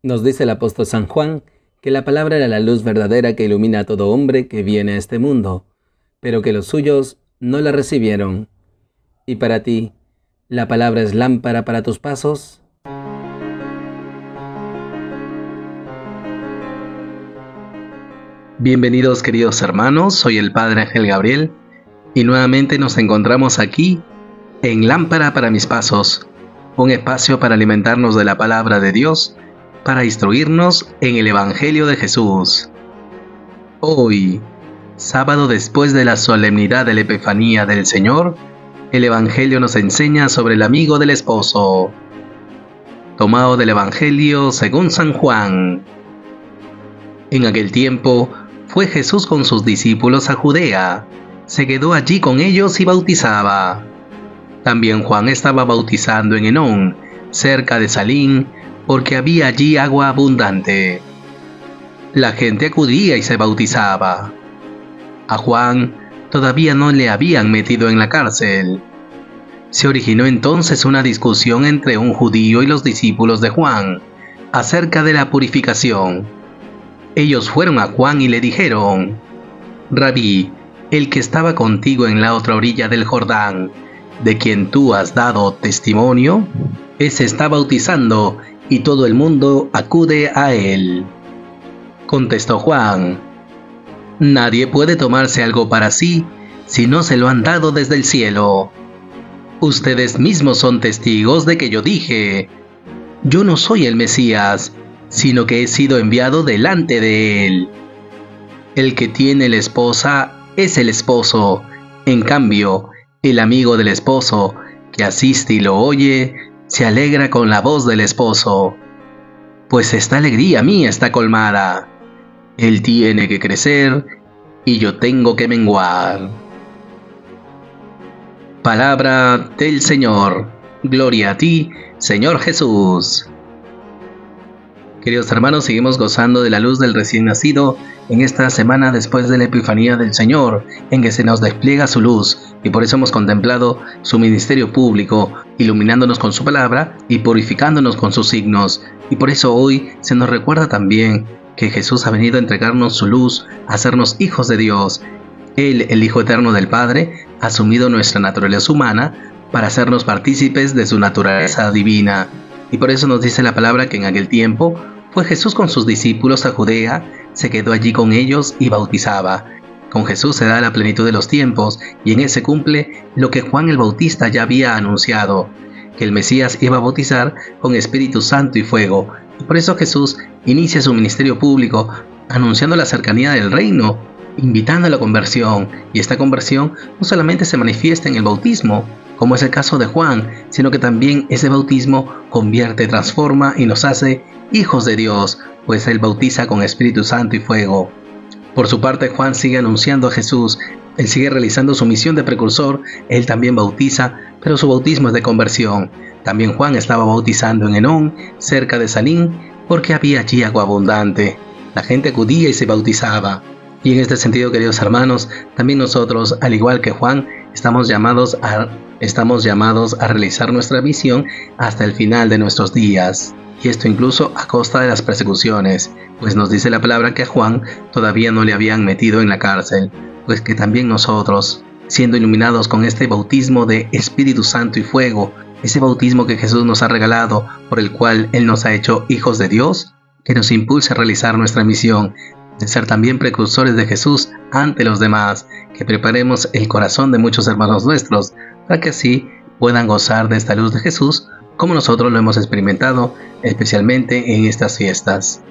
Nos dice el apóstol San Juan que la palabra era la luz verdadera que ilumina a todo hombre que viene a este mundo, pero que los suyos no la recibieron. ¿Y para ti, la palabra es lámpara para tus pasos? Bienvenidos queridos hermanos, soy el Padre Ángel Gabriel y nuevamente nos encontramos aquí en Lámpara para mis pasos, un espacio para alimentarnos de la palabra de Dios, para instruirnos en el Evangelio de Jesús. Hoy, sábado después de la solemnidad de la Epifanía del Señor, el Evangelio nos enseña sobre el amigo del esposo. Tomado del Evangelio según San Juan. En aquel tiempo, fue Jesús con sus discípulos a Judea. Se quedó allí con ellos y bautizaba. También Juan estaba bautizando en Enón, cerca de Salim, porque había allí agua abundante. La gente acudía y se bautizaba. A Juan todavía no le habían metido en la cárcel. Se originó entonces una discusión entre un judío y los discípulos de Juan, acerca de la purificación. Ellos fueron a Juan y le dijeron: Rabí, el que estaba contigo en la otra orilla del Jordán, de quien tú has dado testimonio, ese está bautizando y todo el mundo acude a él. Contestó Juan: Nadie puede tomarse algo para sí si no se lo han dado desde el cielo. Ustedes mismos son testigos de que yo dije: Yo no soy el Mesías, sino que he sido enviado delante de él. El que tiene la esposa es el esposo. En cambio, el amigo del esposo, que asiste y lo oye, se alegra con la voz del esposo. Pues esta alegría mía está colmada. Él tiene que crecer y yo tengo que menguar. Palabra del Señor. Gloria a ti, Señor Jesús. Queridos hermanos, seguimos gozando de la luz del recién nacido en esta semana después de la Epifanía del Señor, en que se nos despliega su luz, y por eso hemos contemplado su ministerio público, iluminándonos con su palabra y purificándonos con sus signos. Y por eso hoy se nos recuerda también que Jesús ha venido a entregarnos su luz, a hacernos hijos de Dios. Él, el Hijo Eterno del Padre, ha asumido nuestra naturaleza humana para hacernos partícipes de su naturaleza divina. Y por eso nos dice la palabra que en aquel tiempo fue Jesús con sus discípulos a Judea, se quedó allí con ellos y bautizaba. Con Jesús se da la plenitud de los tiempos y en él se cumple lo que Juan el Bautista ya había anunciado, que el Mesías iba a bautizar con Espíritu Santo y fuego. Y por eso Jesús inicia su ministerio público anunciando la cercanía del reino, invitando a la conversión, y esta conversión no solamente se manifiesta en el bautismo, como es el caso de Juan, sino que también ese bautismo convierte, transforma y nos hace hijos de Dios, pues Él bautiza con Espíritu Santo y fuego. Por su parte, Juan sigue anunciando a Jesús, él sigue realizando su misión de precursor, él también bautiza, pero su bautismo es de conversión. También Juan estaba bautizando en Enón, cerca de Salim, porque había allí agua abundante. La gente acudía y se bautizaba. Y en este sentido, queridos hermanos, también nosotros, al igual que Juan, estamos llamados a realizar nuestra misión hasta el final de nuestros días. Y esto incluso a costa de las persecuciones, pues nos dice la palabra que a Juan todavía no le habían metido en la cárcel, pues que también nosotros, siendo iluminados con este bautismo de Espíritu Santo y fuego, ese bautismo que Jesús nos ha regalado, por el cual Él nos ha hecho hijos de Dios, que nos impulse a realizar nuestra misión, de ser también precursores de Jesús ante los demás, que preparemos el corazón de muchos hermanos nuestros, para que así puedan gozar de esta luz de Jesús, como nosotros lo hemos experimentado, especialmente en estas fiestas.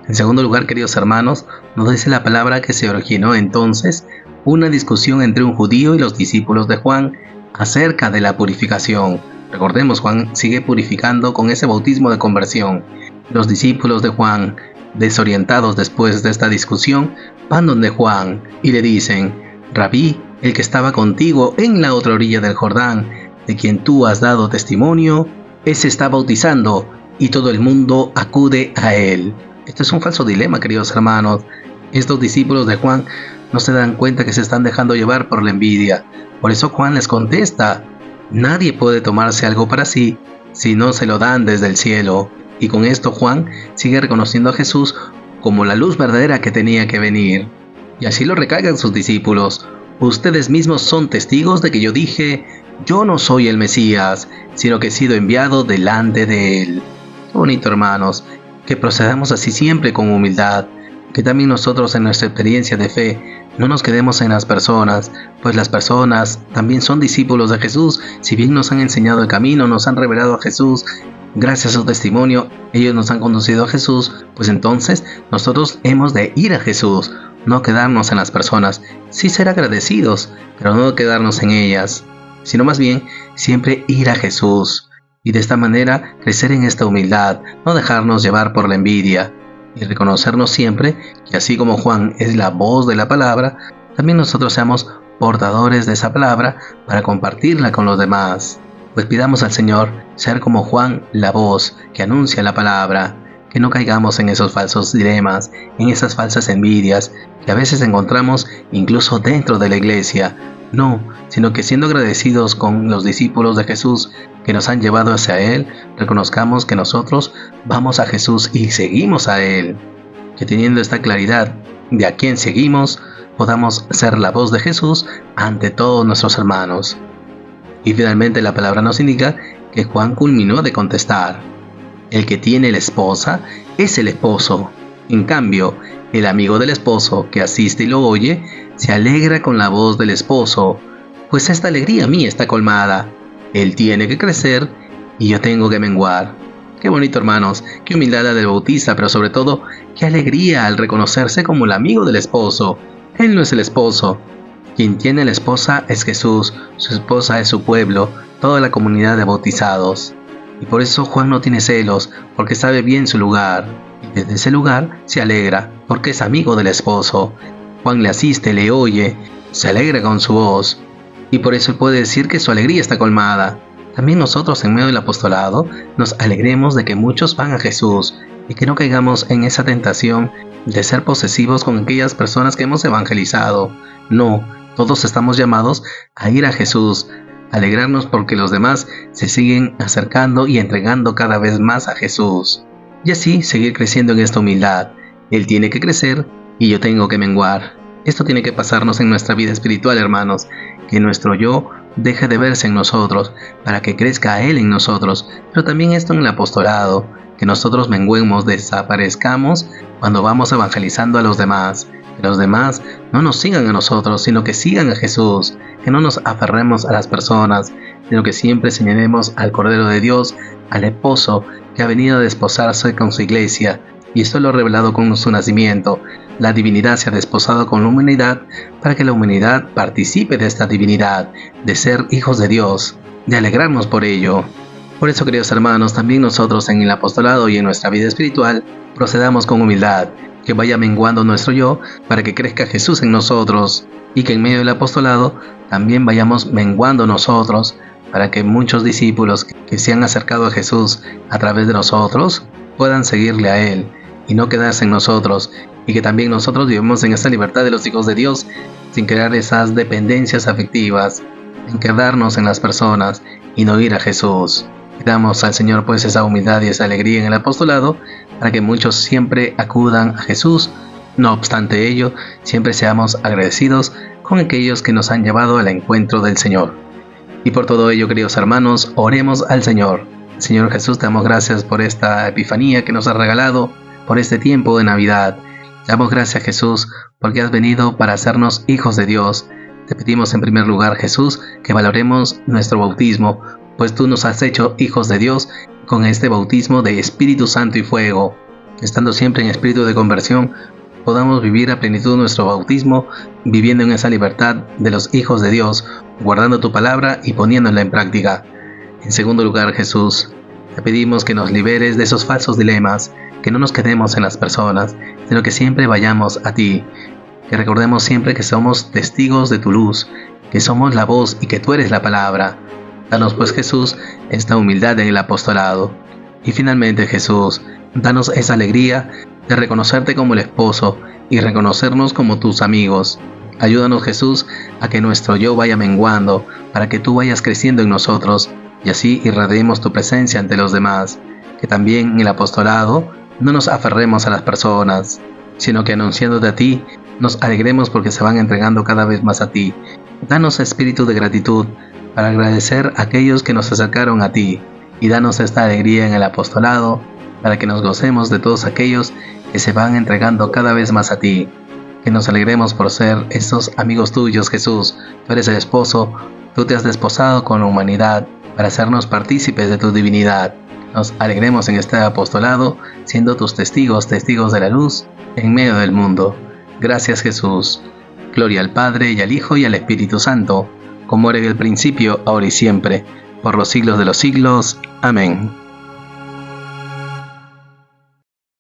En segundo lugar, queridos hermanos, nos dice la palabra que se originó entonces una discusión entre un judío y los discípulos de Juan acerca de la purificación. Recordemos, Juan sigue purificando con ese bautismo de conversión. Los discípulos de Juan, desorientados después de esta discusión, van donde Juan y le dicen: Rabí, el que estaba contigo en la otra orilla del Jordán, de quien tú has dado testimonio, ese está bautizando y todo el mundo acude a él. Esto es un falso dilema, queridos hermanos. Estos discípulos de Juan no se dan cuenta que se están dejando llevar por la envidia. Por eso Juan les contesta: nadie puede tomarse algo para sí si no se lo dan desde el cielo. Y con esto Juan sigue reconociendo a Jesús como la luz verdadera que tenía que venir. Y así lo recalcan sus discípulos. Ustedes mismos son testigos de que yo dije, yo no soy el Mesías, sino que he sido enviado delante de él. Qué bonito, hermanos, que procedamos así siempre con humildad, que también nosotros en nuestra experiencia de fe no nos quedemos en las personas, pues las personas también son discípulos de Jesús. Si bien nos han enseñado el camino, nos han revelado a Jesús, gracias a su testimonio, ellos nos han conducido a Jesús, pues entonces nosotros hemos de ir a Jesús, no quedarnos en las personas, sí ser agradecidos, pero no quedarnos en ellas, sino más bien siempre ir a Jesús, y de esta manera crecer en esta humildad, no dejarnos llevar por la envidia, y reconocernos siempre que así como Juan es la voz de la palabra, también nosotros seamos portadores de esa palabra para compartirla con los demás. Pues pidamos al Señor ser como Juan, la voz que anuncia la palabra, que no caigamos en esos falsos dilemas, en esas falsas envidias que a veces encontramos incluso dentro de la iglesia. No, sino que siendo agradecidos con los discípulos de Jesús que nos han llevado hacia Él, reconozcamos que nosotros vamos a Jesús y seguimos a Él. Que teniendo esta claridad de a quién seguimos, podamos ser la voz de Jesús ante todos nuestros hermanos. Y finalmente la palabra nos indica que Juan culminó de contestar: el que tiene la esposa es el esposo. En cambio, el amigo del esposo que asiste y lo oye, se alegra con la voz del esposo, pues esta alegría mía está colmada. Él tiene que crecer y yo tengo que menguar. Qué bonito, hermanos, qué humildad la del Bautista, pero sobre todo, qué alegría al reconocerse como el amigo del esposo. Él no es el esposo. Quien tiene la esposa es Jesús, su esposa es su pueblo, toda la comunidad de bautizados. Y por eso Juan no tiene celos, porque sabe bien su lugar. Y desde ese lugar se alegra, porque es amigo del esposo. Juan le asiste, le oye, se alegra con su voz. Y por eso él puede decir que su alegría está colmada. También nosotros en medio del apostolado nos alegremos de que muchos van a Jesús y que no caigamos en esa tentación de ser posesivos con aquellas personas que hemos evangelizado. No, todos estamos llamados a ir a Jesús, alegrarnos porque los demás se siguen acercando y entregando cada vez más a Jesús. Y así seguir creciendo en esta humildad. Él tiene que crecer y yo tengo que menguar. Esto tiene que pasarnos en nuestra vida espiritual, hermanos, que nuestro yo deje de verse en nosotros para que crezca Él en nosotros, pero también esto en el apostolado, que nosotros menguemos, desaparezcamos cuando vamos evangelizando a los demás, que los demás no nos sigan a nosotros, sino que sigan a Jesús, que no nos aferremos a las personas, sino que siempre señalemos al Cordero de Dios, al esposo que ha venido a desposarse con su iglesia, y esto lo ha revelado con su nacimiento. La divinidad se ha desposado con la humanidad para que la humanidad participe de esta divinidad, de ser hijos de Dios, de alegrarnos por ello. Por eso, queridos hermanos, también nosotros en el apostolado y en nuestra vida espiritual procedamos con humildad, que vaya menguando nuestro yo para que crezca Jesús en nosotros, y que en medio del apostolado también vayamos menguando nosotros para que muchos discípulos que se han acercado a Jesús a través de nosotros puedan seguirle a Él y no quedarse en nosotros, y que también nosotros vivamos en esa libertad de los hijos de Dios sin crear esas dependencias afectivas, en quedarnos en las personas y no ir a Jesús. Damos al Señor pues esa humildad y esa alegría en el apostolado para que muchos siempre acudan a Jesús. No obstante ello, siempre seamos agradecidos con aquellos que nos han llevado al encuentro del Señor. Y por todo ello, queridos hermanos, oremos al Señor. Señor Jesús, te damos gracias por esta epifanía que nos has regalado, por este tiempo de Navidad. Te damos gracias, Jesús, porque has venido para hacernos hijos de Dios. Te pedimos en primer lugar, Jesús, que valoremos nuestro bautismo, pues tú nos has hecho hijos de Dios con este bautismo de Espíritu Santo y fuego. Estando siempre en espíritu de conversión, podamos vivir a plenitud nuestro bautismo, viviendo en esa libertad de los hijos de Dios, guardando tu palabra y poniéndola en práctica. En segundo lugar, Jesús, te pedimos que nos liberes de esos falsos dilemas, que no nos quedemos en las personas, sino que siempre vayamos a ti, que recordemos siempre que somos testigos de tu luz, que somos la voz y que tú eres la palabra. Danos pues, Jesús, esta humildad en el apostolado. Y finalmente, Jesús, danos esa alegría de reconocerte como el esposo y reconocernos como tus amigos. Ayúdanos, Jesús, a que nuestro yo vaya menguando, para que tú vayas creciendo en nosotros, y así irradiemos tu presencia ante los demás. que también en el apostolado no nos aferremos a las personas, sino que anunciándote a ti, nos alegremos porque se van entregando cada vez más a ti. Danos espíritu de gratitud para agradecer a aquellos que nos acercaron a ti, y danos esta alegría en el apostolado para que nos gocemos de todos aquellos que se van entregando cada vez más a ti. Que nos alegremos por ser estos amigos tuyos, Jesús. Tú eres el esposo, tú te has desposado con la humanidad para hacernos partícipes de tu divinidad. Nos alegremos en este apostolado, siendo tus testigos, testigos de la luz, en medio del mundo. Gracias, Jesús. Gloria al Padre, y al Hijo, y al Espíritu Santo, como era en el principio, ahora y siempre, por los siglos de los siglos. Amén.